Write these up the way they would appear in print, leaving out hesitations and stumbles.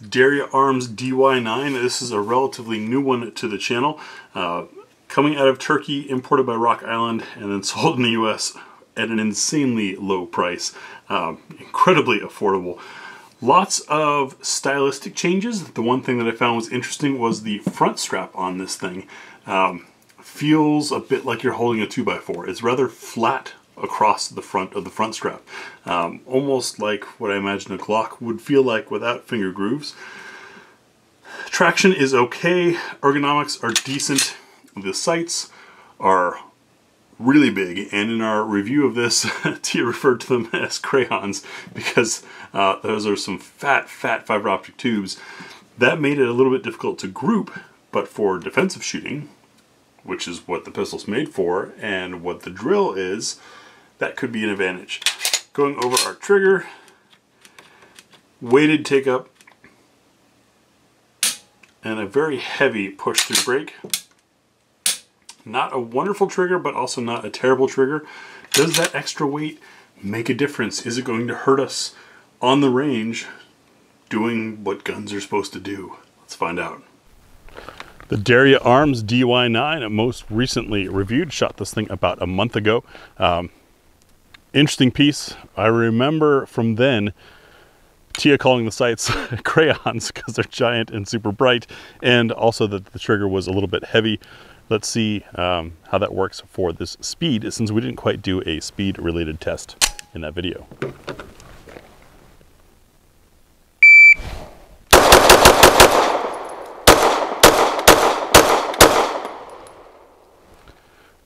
Derya Arms DY9. This is a relatively new one to the channel. Coming out of Turkey, imported by Rock Island, and then sold in the US at an insanely low price. Incredibly affordable. Lots of stylistic changes. The one thing that I found was interesting was the front strap on this thing. Feels a bit like you're holding a 2x4. It's rather flat across the front of the front strap. Almost like what I imagine a Glock would feel like without finger grooves. Traction is okay. Ergonomics are decent. The sights are really big, and in our review of this, Tia referred to them as crayons because those are some fat fiber optic tubes. That made it a little bit difficult to group, but for defensive shooting, which is what the pistol's made for and what the drill is, that could be an advantage. Going over our trigger, weighted take up, and a very heavy push-through brake. Not a wonderful trigger, but also not a terrible trigger. Does that extra weight make a difference? Is it going to hurt us on the range doing what guns are supposed to do? Let's find out. The Derya Arms DY9, I most recently reviewed, shot this thing about a month ago. Interesting piece. I remember from then Tia calling the sights crayons because they're giant and super bright, and also that the trigger was a little bit heavy. Let's see how that works for this speed, since we didn't quite do a speed related test in that video.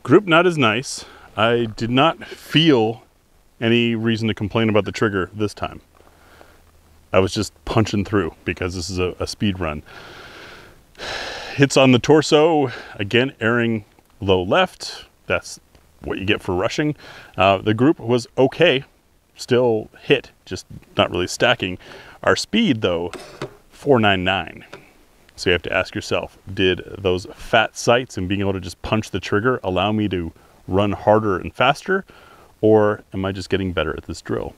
Group not as nice. I did not feel any reason to complain about the trigger this time. I was just punching through because this is a speed run. Hits on the torso, again airing low left. That's what you get for rushing. The group was okay, still hit, just not really stacking. Our speed though, 499. So you have to ask yourself, did those fat sights and being able to just punch the trigger allow me to run harder and faster, or am I just getting better at this drill?